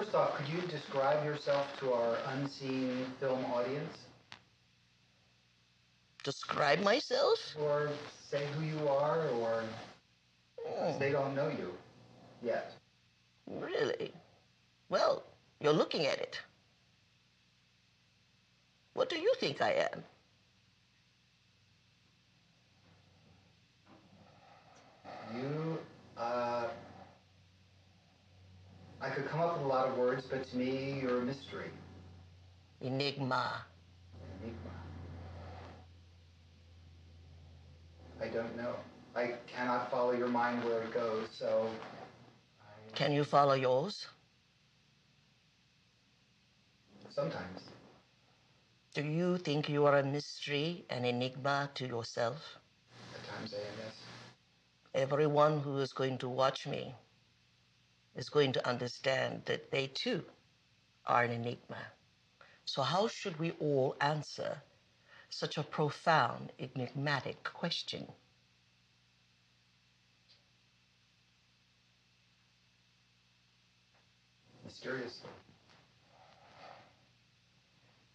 first off, could you describe yourself to our unseen film audience? Describe myself? Or say who you are, or they don't know you yet. Really? Well, you're looking at it. What do you think I am? You, I could come up with a lot of words, but to me, you're a mystery. Enigma. Enigma. I don't know. I cannot follow your mind where it goes, so... Can you follow yours? Sometimes. Do you think you are a mystery, an enigma to yourself? At times I am, yes. Everyone who is going to watch me is going to understand that they too are an enigma. So how should we all answer such a profound, enigmatic question? Mysterious.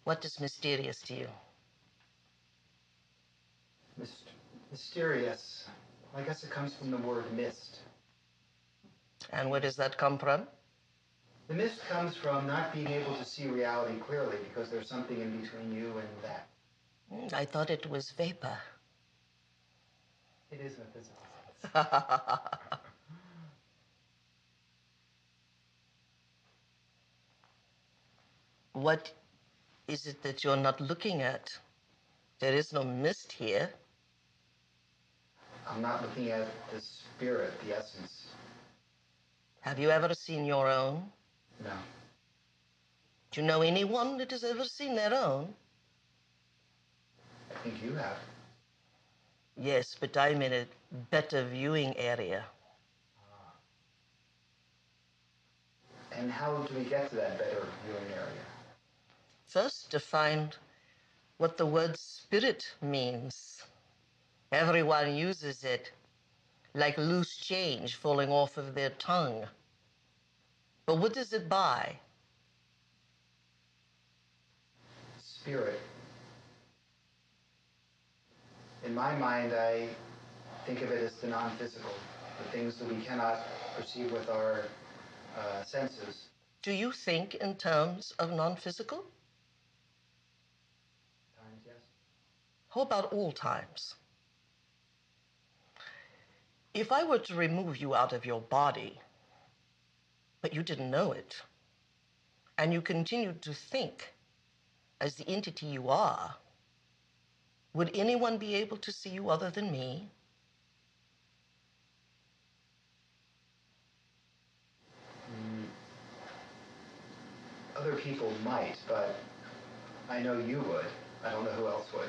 What is mysterious to you? Mysterious. I guess it comes from the word mist. And where does that come from? The mist comes from not being able to see reality clearly because there's something in between you and that. I thought it was vapor. It is in a physical sense. What is it that you're not looking at? There is no mist here. I'm not looking at the spirit, the essence. Have you ever seen your own? No. Do you know anyone that has ever seen their own? I think you have. Yes, but I'm in a better viewing area. And how do we get to that better viewing area? First, define what the word spirit means. Everyone uses it like loose change falling off of their tongue. But what does it buy? Spirit. In my mind, I think of it as the non-physical, the things that we cannot perceive with our senses. Do you think in terms of non-physical? Times, yes. How about all times? If I were to remove you out of your body, but you didn't know it, and you continued to think as the entity you are, would anyone be able to see you other than me? Other people might, but I know you would. I don't know who else would.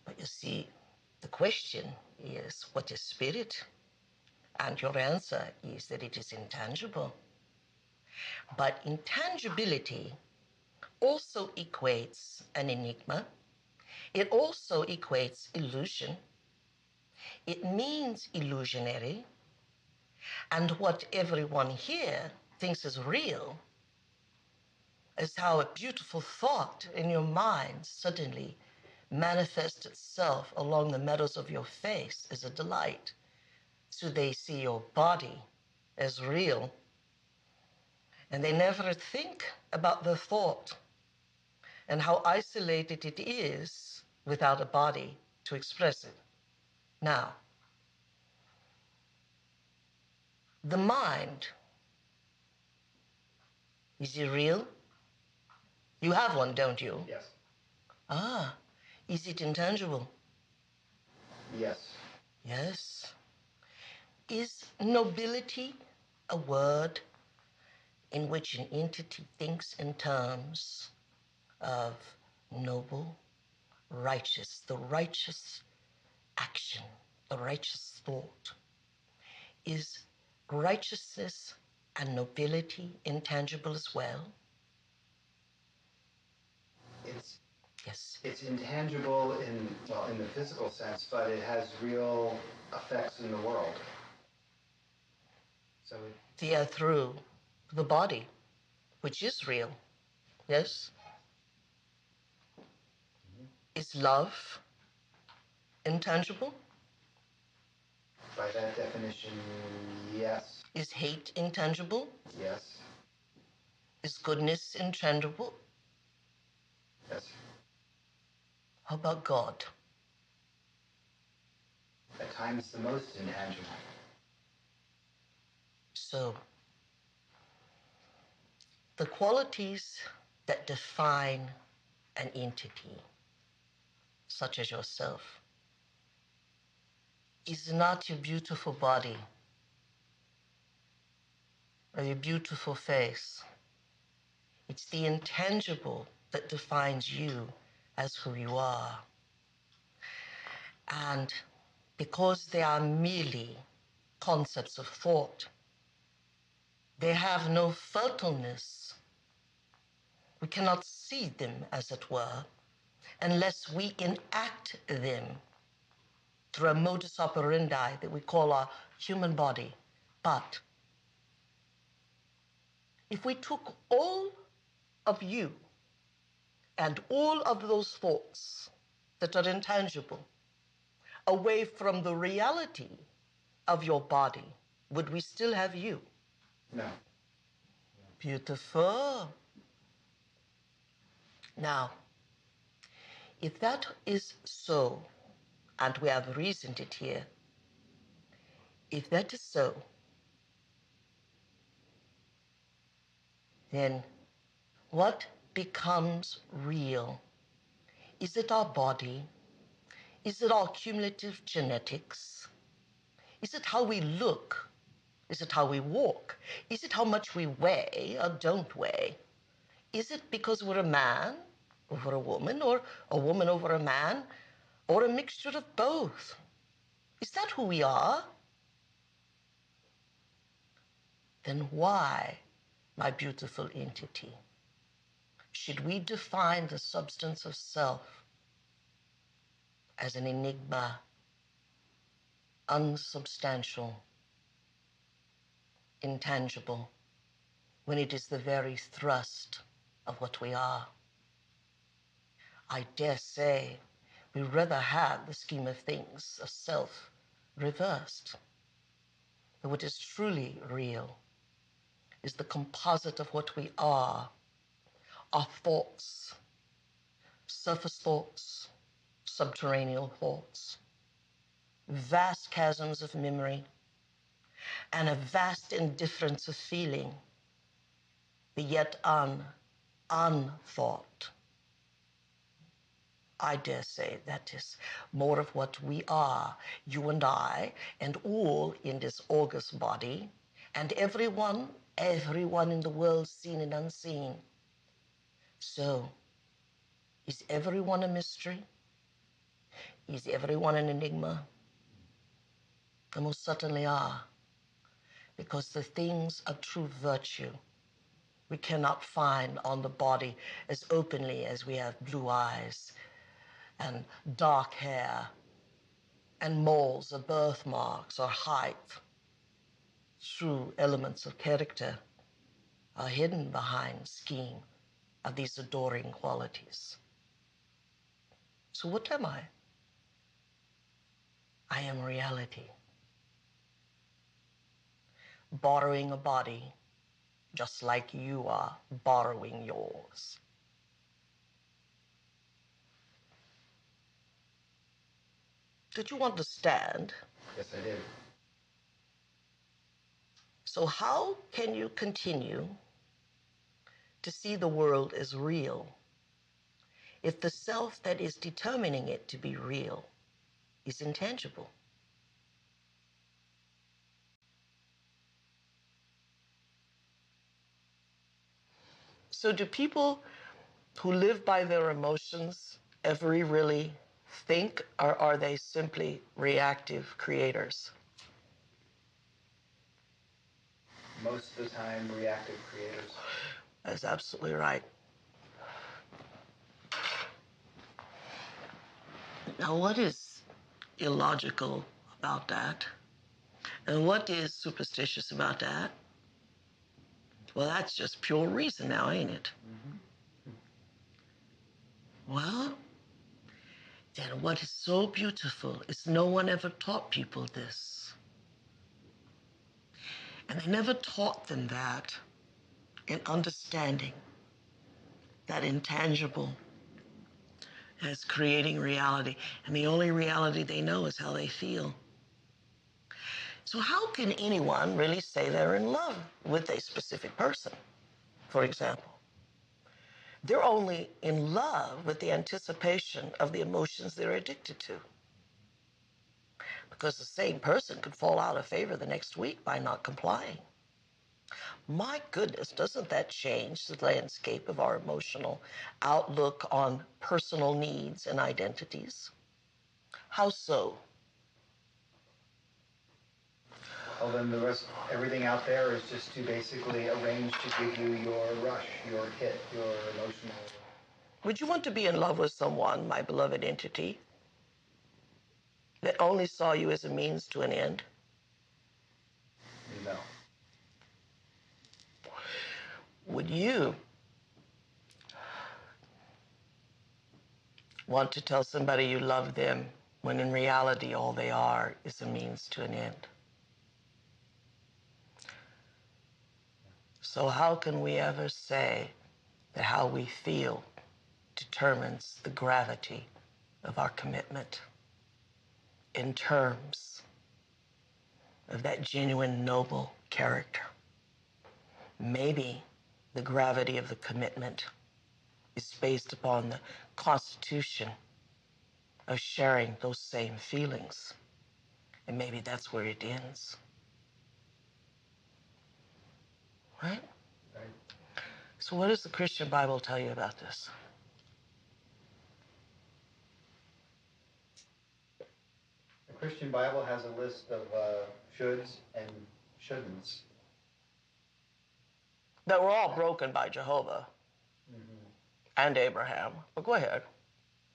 But you see, the question is, what is spirit? And your answer is that it is intangible. But intangibility also equates an enigma. It also equates illusion. It means illusionary. And what everyone here thinks is real is how a beautiful thought in your mind suddenly manifests itself along the meadows of your face as a delight. So they see your body as real. And they never think about the thought and how isolated it is without a body to express it. Now, the mind, is it real? You have one, don't you? Yes. Ah, is it intangible? Yes. Yes. Is nobility a word in which an entity thinks in terms of noble, righteous, the righteous action, the righteous thought? Is righteousness and nobility intangible as well? It's intangible in the physical sense, but it has real effects in the world. So Through the body, which is real, yes? Is love intangible? By that definition, yes. Is hate intangible? Yes. Is goodness intangible? Yes. How about God? At times the most intangible. So, the qualities that define an entity, such as yourself, is not your beautiful body or your beautiful face. It's the intangible that defines you as who you are. And because they are merely concepts of thought, they have no fertileness. We cannot see them, as it were, unless we enact them through a modus operandi that we call our human body. But if we took all of you and all of those thoughts that are intangible away from the reality of your body, would we still have you? No. Beautiful. Now, if that is so, and we have reasoned it here, if that is so, then what becomes real? Is it our body? Is it our cumulative genetics? Is it how we look? Is it how we walk? Is it how much we weigh or don't weigh? Is it because we're a man over a woman, or a woman over a man, or a mixture of both? Is that who we are? Then why, my beautiful entity, should we define the substance of self as an enigma, unsubstantial, intangible, when it is the very thrust of what we are? I dare say we rather have the scheme of things of self reversed. But what is truly real is the composite of what we are, our thoughts, surface thoughts, subterranean thoughts, vast chasms of memory, and a vast indifference of feeling, the yet unthought. I dare say that is more of what we are, you and I, and all in this august body, and everyone in the world, seen and unseen. So, is everyone a mystery? Is everyone an enigma? They most certainly are, because the things of true virtue we cannot find on the body as openly as we have blue eyes and dark hair and moles or birthmarks or height. True elements of character are hidden behind the scheme of these adoring qualities. So what am I? I am reality, borrowing a body just like you are borrowing yours. Did you understand? Yes, I did. So how can you continue to see the world as real if the self that is determining it to be real is intangible? So do people who live by their emotions ever really think, or are they simply reactive creators? Most of the time, reactive creators. That's absolutely right. Now, what is illogical about that? And what is superstitious about that? Well, that's just pure reason now, ain't it? Well, then what is so beautiful is no one ever taught people this. And they never taught them that in understanding that intangible as creating reality. And the only reality they know is how they feel. So how can anyone really say they're in love with a specific person, for example? They're only in love with the anticipation of the emotions they're addicted to. Because the same person could fall out of favor the next week by not complying. My goodness, doesn't that change the landscape of our emotional outlook on personal needs and identities? How so? Well, then the rest, everything out there is just to basically arrange to give you your rush, your hit, your emotional. Would you want to be in love with someone, my beloved entity, that only saw you as a means to an end? No. Would you want to tell somebody you love them when in reality all they are is a means to an end? So how can we ever say that how we feel determines the gravity of our commitment in terms of that genuine noble character? Maybe the gravity of the commitment is based upon the constitution of sharing those same feelings. And maybe that's where it ends. Right? Right. So what does the Christian Bible tell you about this? The Christian Bible has a list of shoulds and shouldn'ts. That we're all broken by Jehovah and Abraham. But go ahead.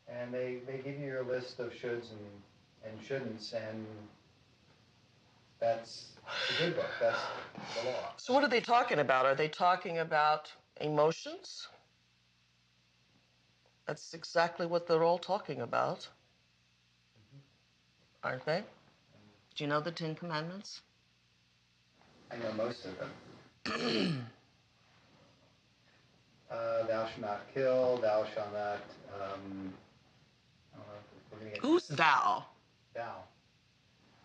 And they give you your list of shoulds and shouldn'ts, and that's the good book. That's the law. So what are they talking about? Are they talking about emotions? That's exactly what they're all talking about, aren't they? Do you know the Ten Commandments? I know most of them. Thou shalt not kill. Thou shalt not. I don't know if we're gonna get Who's thou? thou.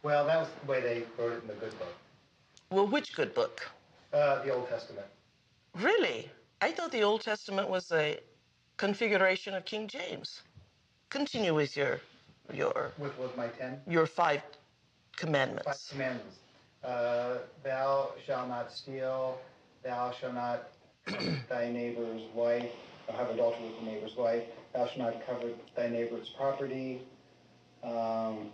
Well, that was the way they wrote it in the good book, Well, which good book? the Old Testament. Really? I thought the Old Testament was a configuration of King James. Continue with your With my 10? your 5 5 commandments. commandments. Thou shalt not steal. Thou shalt not covet thy neighbor's wife, or have adultery with the neighbor's wife. Thou shalt not covet thy neighbor's property. Thou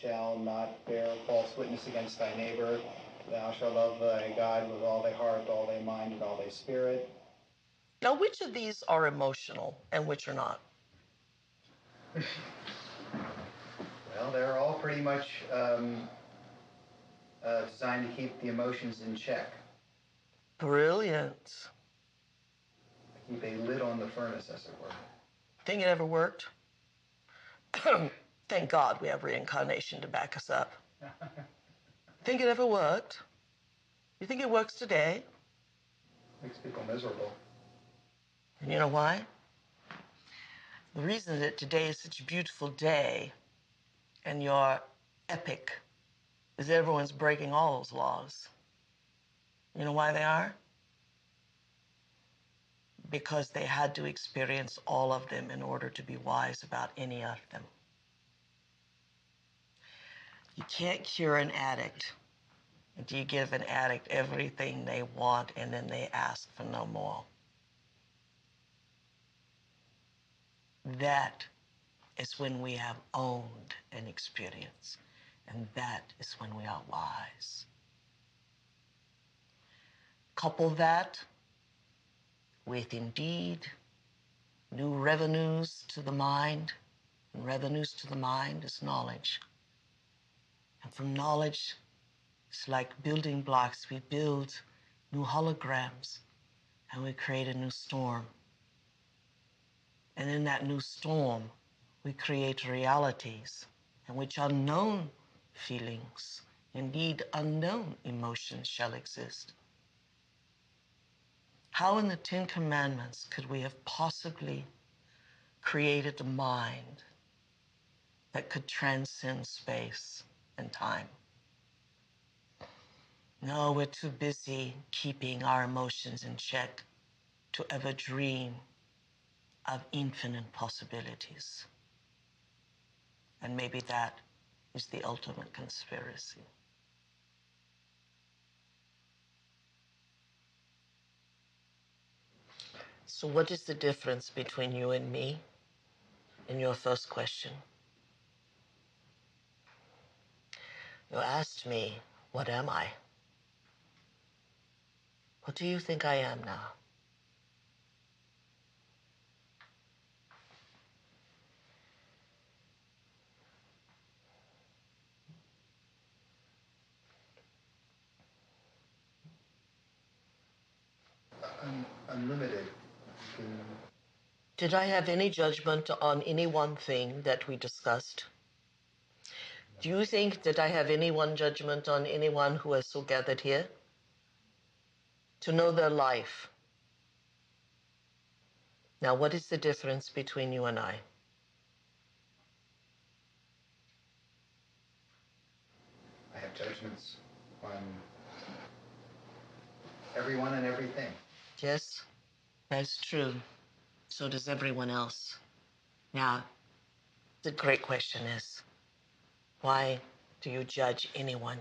shalt not bear false witness against thy neighbor. Thou shalt love thy God with all thy heart, all thy mind, and all thy spirit. Now, which of these are emotional and which are not? Well, they're all pretty much designed to keep the emotions in check. Brilliant. Keep a lid on the furnace, as it were. Think it ever worked? Thank God we have reincarnation to back us up. Think it ever worked? You think it works today? Makes people miserable. And you know why? The reason that today is such a beautiful day and your epic is everyone's breaking all those laws. You know why they are? Because they had to experience all of them in order to be wise about any of them. You can't cure an addict until you give an addict everything they want and then they ask for no more. That is when we have owned an experience, and that is when we are wise. Couple that with indeed new revenues to the mind, and revenues to the mind is knowledge. And from knowledge It's like building blocks. We build new holograms and we create a new storm. And in that new storm, we create realities in which unknown feelings, indeed unknown emotions, shall exist. How in the Ten Commandments could we have possibly created a mind that could transcend space and time? No, we're too busy keeping our emotions in check to ever dream of infinite possibilities. And maybe that is the ultimate conspiracy. So what is the difference between you and me in your first question? You asked me, what am I? What do you think I am now? Unlimited. Did I have any judgment on any one thing that we discussed? Do you think that I have any one judgment on anyone who has so gathered here? To know their life. Now, what is the difference between you and I? I have judgments on everyone and everything. Yes, that's true. So does everyone else. Now, the great question is, why do you judge anyone?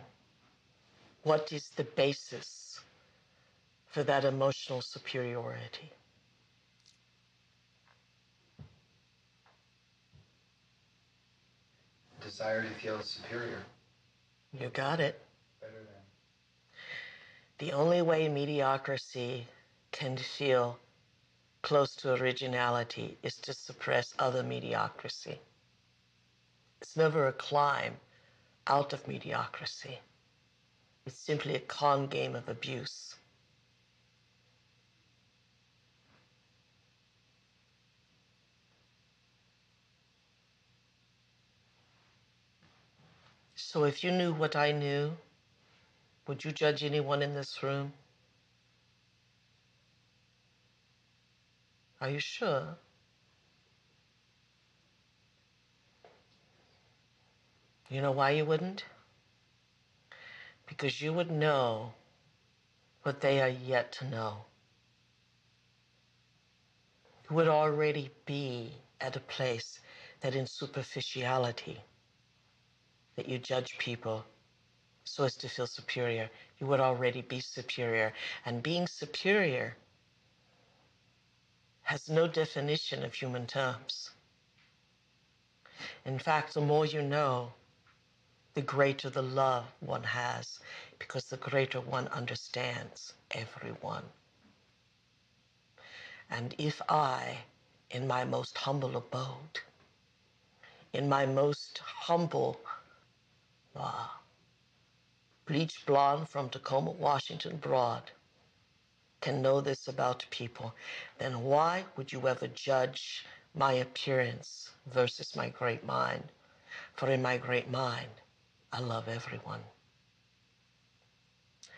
What is the basis for that emotional superiority? Desire to feel superior. You got it. Better than. The only way mediocrity can feel close to originality is to suppress other mediocrity. It's never a climb out of mediocrity. It's simply a con game of abuse. So if you knew what I knew, would you judge anyone in this room? Are you sure? You know why you wouldn't? Because you would know what they are yet to know. You would already be at a place that in superficiality, that you judge people so as to feel superior. You would already be superior. And being superior has no definition of human terms. In fact, the more you know, the greater the love one has, because the greater one understands everyone. And if I, in my most humble abode, in my most humble, bleach blonde from Tacoma, Washington, broad, can know this about people, then why would you ever judge my appearance versus my great mind? For in my great mind, I love everyone.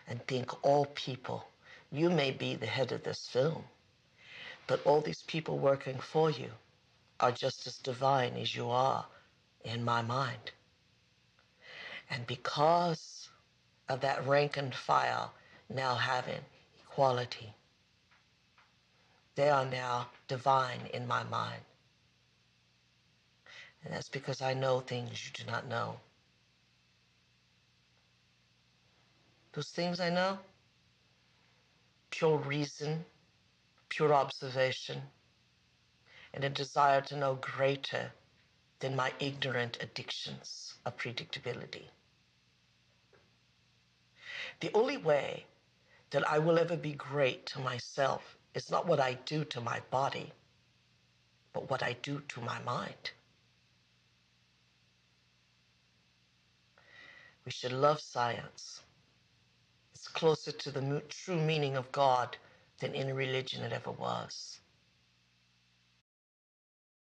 And think all people, you may be the head of this film, but all these people working for you are just as divine as you are in my mind. And because of that rank and file now having equality, they are now divine in my mind. And that's because I know things you do not know. Those things I know, pure reason, pure observation, and a desire to know greater than my ignorant addictions of predictability. The only way that I will ever be great to myself is not what I do to my body, but what I do to my mind. We should love science, closer to the true meaning of God than any religion it ever was.